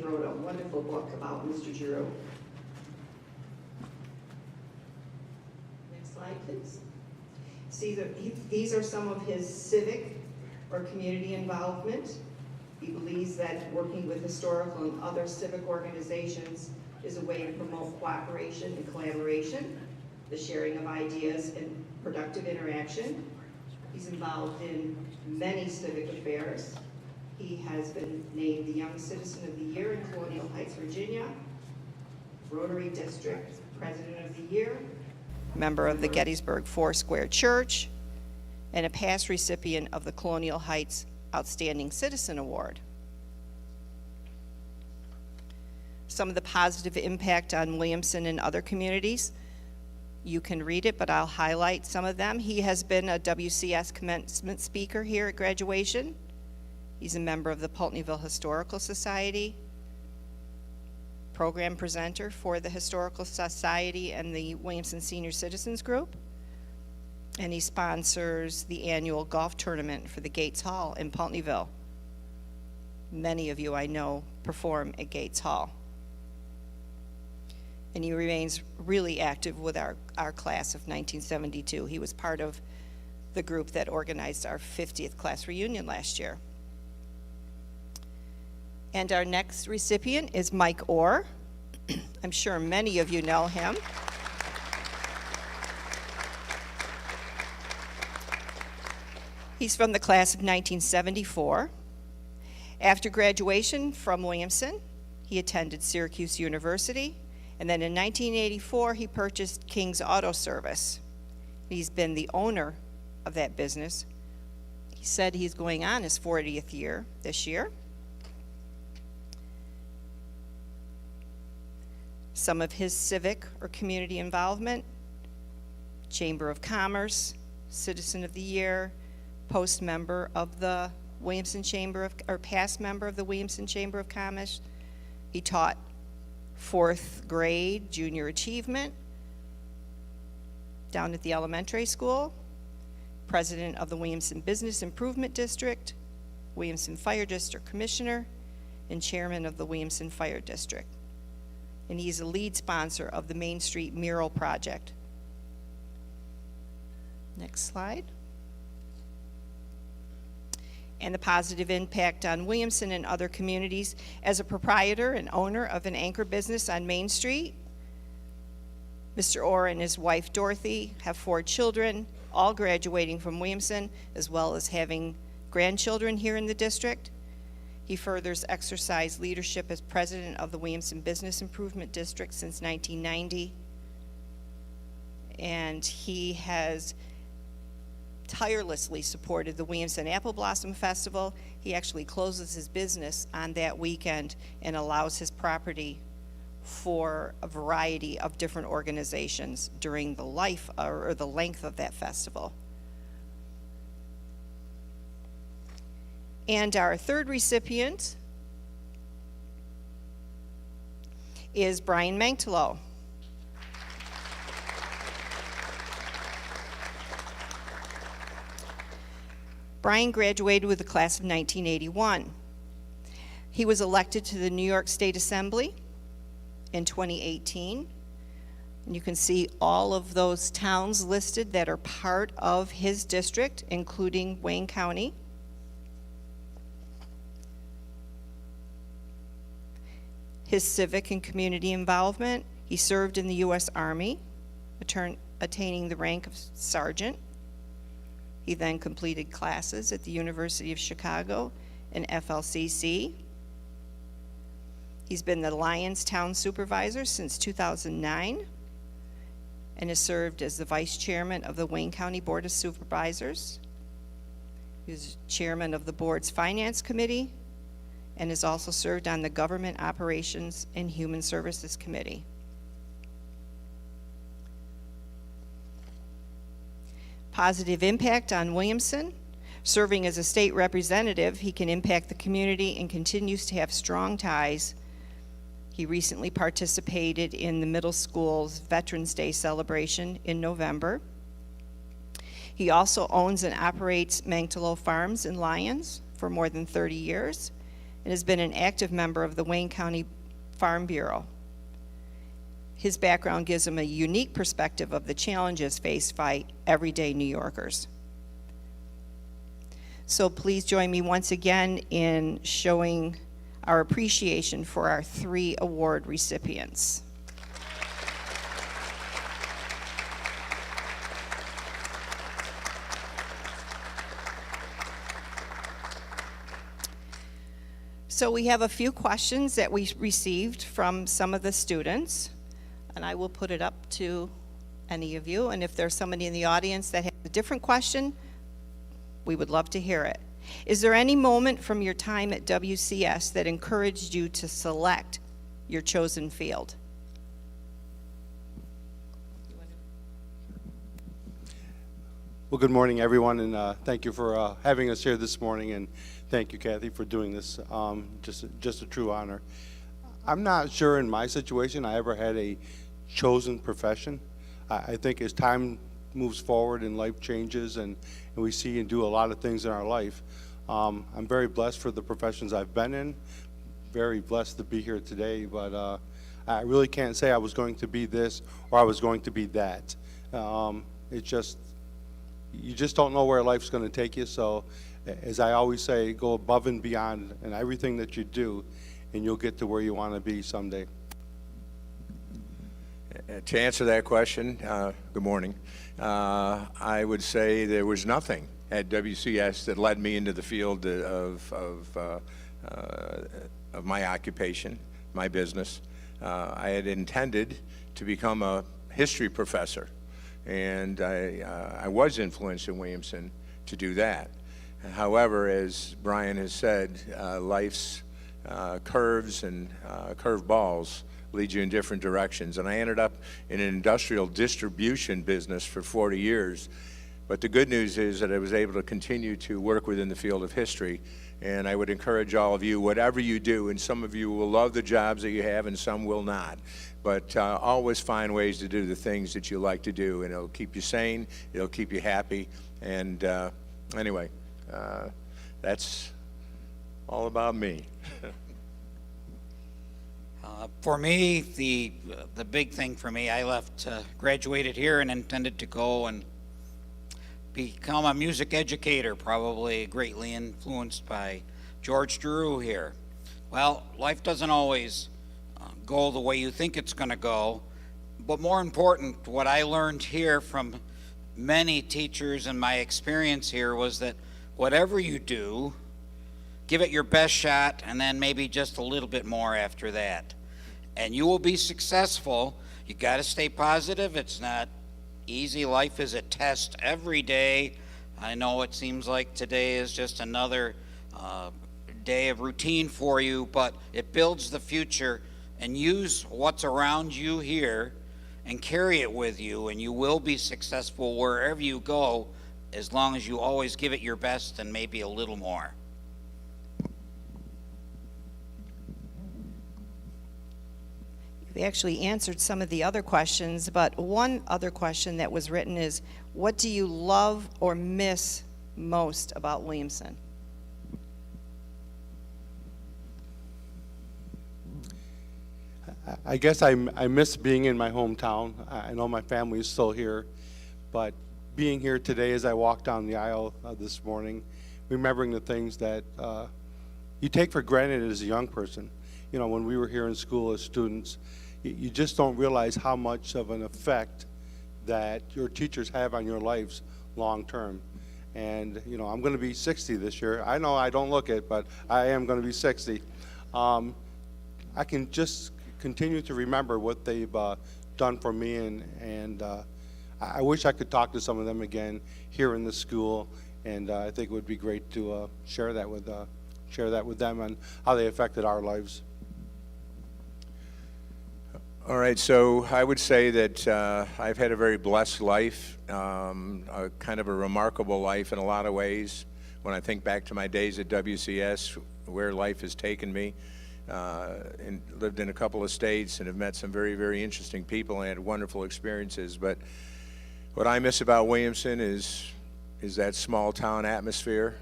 wrote a wonderful book about Mr. Giroux. Next slide, please. See, these are some of his civic or community involvement. He believes that working with historical and other civic organizations is a way to promote cooperation and collaboration, the sharing of ideas and productive interaction. He's involved in many civic affairs. He has been named the Young Citizen of the Year in Colonial Heights, Virginia, Rotary District President of the Year, member of the Gettysburg Foursquare Church, and a past recipient of the Colonial Heights Outstanding Citizen Award. Some of the positive impact on Williamson and other communities. You can read it, but I'll highlight some of them. He has been a WCS commencement speaker here at graduation. He's a member of the Pulteneyville Historical Society, program presenter for the Historical Society and the Williamson Senior Citizens Group. And he sponsors the annual golf tournament for the Gates Hall in Pulteneyville. Many of you I know perform at Gates Hall. And he remains really active with our class of 1972. He was part of the group that organized our 50th class reunion last year. And our next recipient is Mike Orr. I'm sure many of you know him. He's from the class of 1974. After graduation from Williamson, he attended Syracuse University, and then in 1984, he purchased King's Auto Service. He's been the owner of that business. He said he's going on his 40th year this year. Some of his civic or community involvement: Chamber of Commerce, Citizen of the Year, post member of the Williamson Chamber of, or past member of the Williamson Chamber of Commerce. He taught 4th grade junior achievement down at the elementary school, president of the Williamson Business Improvement District, Williamson Fire District Commissioner, and chairman of the Williamson Fire District. And he's a lead sponsor of the Main Street Mural Project. Next slide. And the positive impact on Williamson and other communities. As a proprietor and owner of an anchor business on Main Street, Mr. Orr and his wife Dorothy have 4 children, all graduating from Williamson, as well as having grandchildren here in the district. He furthers exercised leadership as president of the Williamson Business Improvement District since 1990. And he has tirelessly supported the Williamson Apple Blossom Festival. He actually closes his business on that weekend and allows his property for a variety of different organizations during the life or the length of that festival. And our third recipient is Brian Mangtelo. Brian graduated with the class of 1981. He was elected to the New York State Assembly in 2018. And you can see all of those towns listed that are part of his district, including Wayne County. His civic and community involvement: he served in the U.S. Army, attaining the rank of sergeant. He then completed classes at the University of Chicago and FLCC. He's been the Lyons Town Supervisor since 2009 and has served as the Vice Chairman of the Wayne County Board of Supervisors. He was Chairman of the Board's Finance Committee and has also served on the Government Operations and Human Services Committee. Positive impact on Williamson: serving as a state representative, he can impact the community and continues to have strong ties. He recently participated in the middle school's Veterans Day celebration in November. He also owns and operates Mangtelo Farms in Lyons for more than 30 years, and has been an active member of the Wayne County Farm Bureau. His background gives him a unique perspective of the challenges faced by everyday New Yorkers. So please join me once again in showing our appreciation for our 3 award recipients. So we have a few questions that we received from some of the students, and I will put it up to any of you. And if there's somebody in the audience that has a different question, we would love to hear it. Is there any moment from your time at WCS that encouraged you to select your chosen field? Well, good morning, everyone, and thank you for having us here this morning, and thank you, Kathy, for doing this. Just a true honor. I'm not sure in my situation I ever had a chosen profession. I think as time moves forward and life changes and we see and do a lot of things in our life, I'm very blessed for the professions I've been in, very blessed to be here today, but I really can't say I was going to be this or I was going to be that. It's just, you just don't know where life's going to take you. So as I always say, go above and beyond in everything that you do, and you'll get to where you want to be someday. To answer that question, good morning, I would say there was nothing at WCS that led me into the field of my occupation, my business. I had intended to become a history professor, and I was influenced in Williamson to do that. However, as Brian has said, life's curves and curveballs lead you in different directions. And I ended up in an industrial distribution business for 40 years. But the good news is that I was able to continue to work within the field of history. And I would encourage all of you, whatever you do, and some of you will love the jobs that you have and some will not, but always find ways to do the things that you like to do, and it'll keep you sane, it'll keep you happy. And anyway, that's all about me. For me, the big thing for me, I graduated here and intended to go and become a music educator, probably greatly influenced by George Drew here. Well, life doesn't always go the way you think it's going to go, but more important, what I learned here from many teachers and my experience here was that whatever you do, give it your best shot, and then maybe just a little bit more after that. And you will be successful. You got to stay positive. It's not easy. Life is a test every day. I know it seems like today is just another day of routine for you, but it builds the future. And use what's around you here and carry it with you, and you will be successful wherever you go, as long as you always give it your best and maybe a little more. You've actually answered some of the other questions, but one other question that was written is, what do you love or miss most about Williamson? I guess I miss being in my hometown. I know my family is still here, but being here today as I walk down the aisle this morning, remembering the things that you take for granted as a young person. You know, when we were here in school as students, you just don't realize how much of an effect that your teachers have on your lives long term. And, you know, I'm going to be 60 this year. I know I don't look it, but I am going to be 60. I can just continue to remember what they've done for me, and I wish I could talk to some of them again here in the school, and I think it would be great to share that with them and how they affected our lives. All right, so I would say that I've had a very blessed life, a kind of a remarkable life in a lot of ways. When I think back to my days at WCS, where life has taken me, and lived in a couple of states and have met some very, very interesting people and had wonderful experiences. But what I miss about Williamson is that small town atmosphere.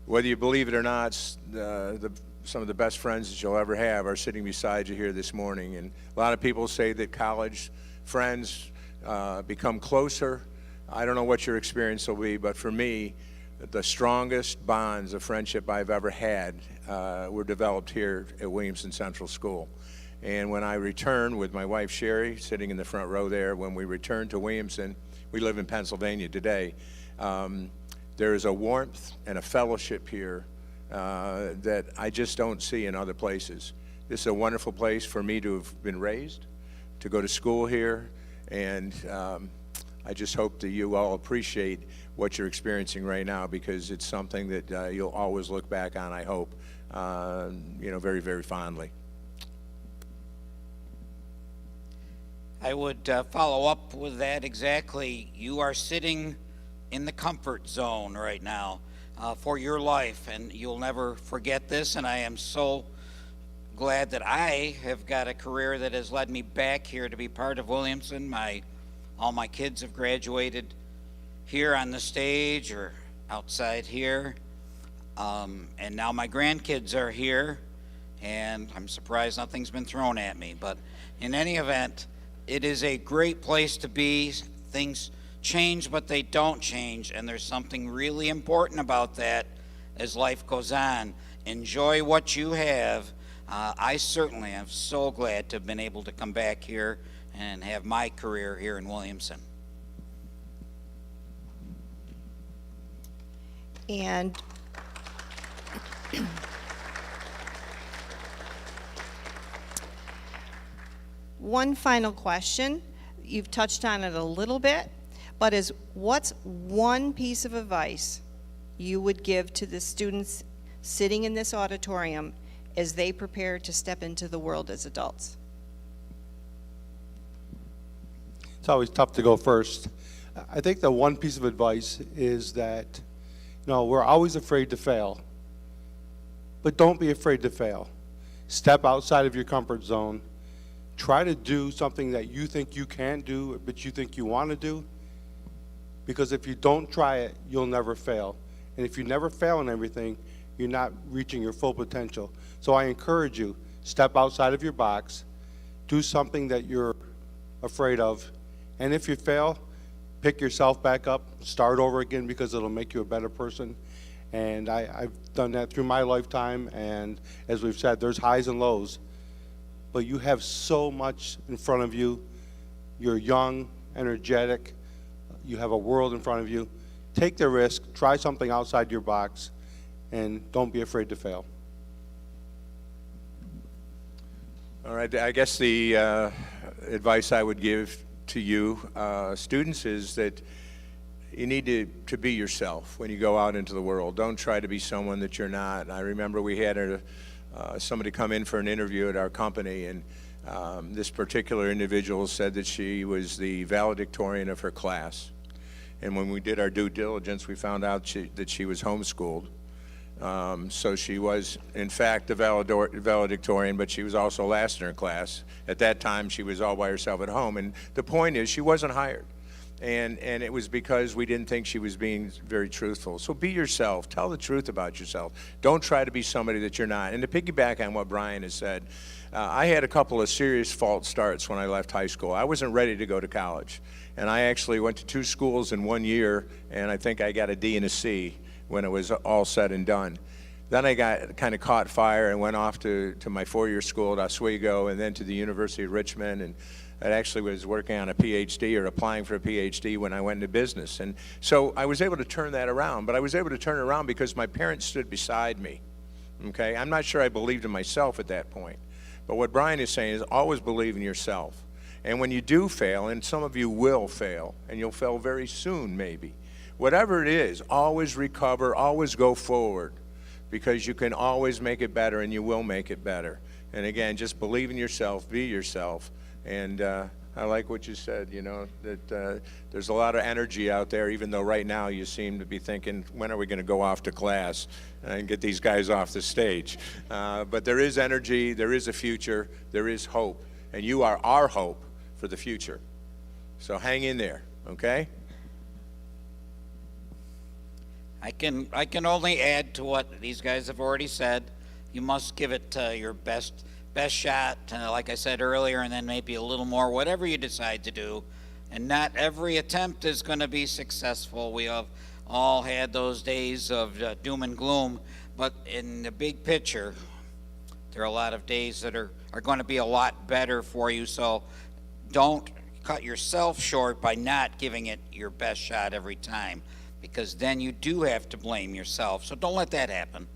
whether you believe it or not, some of the best friends that you'll ever have are sitting beside you here this morning. And a lot of people say that college friends become closer. I don't know what your experience will be, but for me, the strongest bonds of friendship I've ever had were developed here at Williamson Central School. And when I returned with my wife Sherry, sitting in the front row there, when we returned to Williamson, we live in Pennsylvania today, there is a warmth and a fellowship here that I just don't see in other places. This is a wonderful place for me to have been raised, to go to school here, and I just hope that you all appreciate what you're experiencing right now, because it's something that you'll always look back on, I hope, very, very fondly. I would follow up with that exactly. You are sitting in the comfort zone right now for your life, and you'll never forget this, and I am so glad that I have got a career that has led me back here to be part of Williamson. All my kids have graduated here on the stage or outside here, and now my grandkids are here, and I'm surprised nothing's been thrown at me. But in any event, it is a great place to be. Things change, but they don't change, and there's something really important about that as life goes on. Enjoy what you have. I certainly am so glad to have been able to come back here and have my career here in Williamson. And one final question. You've touched on it a little bit, but what's one piece of advice you would give to the students sitting in this auditorium as they prepare to step into the world as adults? It's always tough to go first. I think the one piece of advice is that, we're always afraid to fail, but don't be afraid to fail. Step outside of your comfort zone. Try to do something that you think you can't do, but you think you want to do, because if you don't try it, you'll never fail. And if you never fail in everything, you're not reaching your full potential. So I encourage you, step outside of your box, do something that you're afraid of, and if you fail, pick yourself back up, start over again, because it'll make you a better person. And I've done that through my lifetime, and as we've said, there's highs and lows, but you have so much in front of you. You're young, energetic, you have a world in front of you. Take the risk, try something outside your box, and don't be afraid to fail. All right, I guess the advice I would give to you students is that you need to be yourself when you go out into the world. Don't try to be someone that you're not. I remember we had somebody come in for an interview at our company, and this particular individual said that she was the valedictorian of her class. And when we did our due diligence, we found out that she was homeschooled. So she was, in fact, the valedictorian, but she was also last in her class. At that time, she was all by herself at home. And the point is, she wasn't hired. And it was because we didn't think she was being very truthful. So be yourself. Tell the truth about yourself. Don't try to be somebody that you're not. And to piggyback on what Brian has said, I had a couple of serious false starts when I left high school. I wasn't ready to go to college. And I actually went to 2 schools in 1 year, and I think I got a D and a C when it was all said and done. Then I got kind of caught fire and went off to my 4-year school at Oswego, and then to the University of Richmond, and I actually was working on a PhD or applying for a PhD when I went into business. And so I was able to turn that around, but I was able to turn it around because my parents stood beside me, okay? I'm not sure I believed in myself at that point. But what Brian is saying is always believe in yourself. And when you do fail, and some of you will fail, and you'll fail very soon maybe, whatever it is, always recover, always go forward, because you can always make it better, and you will make it better. And again, just believe in yourself, be yourself. And I like what you said, that there's a lot of energy out there, even though right now you seem to be thinking, when are we going to go off to class and get these guys off the stage? But there is energy, there is a future, there is hope, and you are our hope for the future. So hang in there, okay? I can only add to what these guys have already said. You must give it your best shot, like I said earlier, and then maybe a little more, whatever you decide to do. And not every attempt is going to be successful. We have all had those days of doom and gloom, but in the big picture, there are a lot of days that are going to be a lot better for you. So don't cut yourself short by not giving it your best shot every time, because then you do have to blame yourself. So don't let that happen.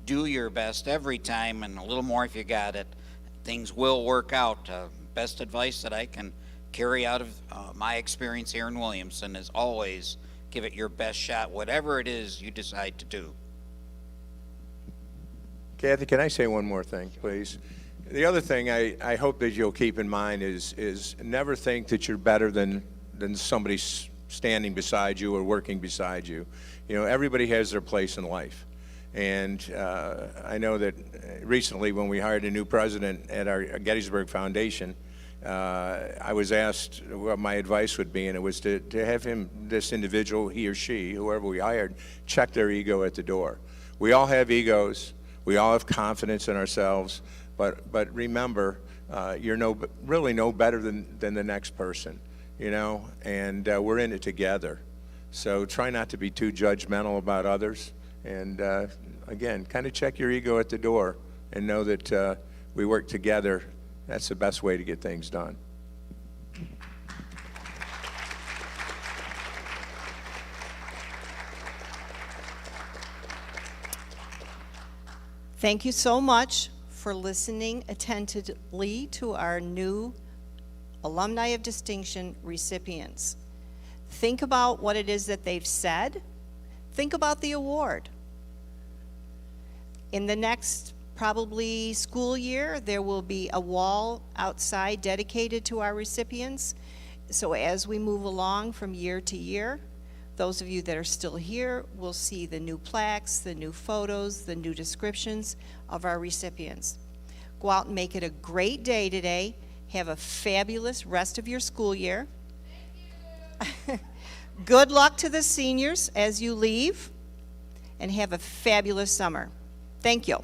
Do your best every time, and a little more if you got it. Things will work out. Best advice that I can carry out of my experience here in Williamson is always give it your best shot, whatever it is you decide to do. Kathy, can I say one more thing, please? The other thing I hope that you'll keep in mind is never think that you're better than somebody standing beside you or working beside you. You know, everybody has their place in life. And I know that recently when we hired a new president at our Gettysburg Foundation, I was asked what my advice would be, and it was to have this individual, he or she, whoever we hired, check their ego at the door. We all have egos. We all have confidence in ourselves. But remember, you're really no better than the next person, you know, and we're in it together. So try not to be too judgmental about others. And again, kind of check your ego at the door and know that we work together. That's the best way to get things done. Thank you so much for listening attentively to our new Alumni of Distinction recipients. Think about what it is that they've said. Think about the award. In the next probably school year, there will be a wall outside dedicated to our recipients. So as we move along from year to year, those of you that are still here will see the new plaques, the new photos, the new descriptions of our recipients. Go out and make it a great day today. Have a fabulous rest of your school year. Good luck to the seniors as you leave, and have a fabulous summer. Thank you.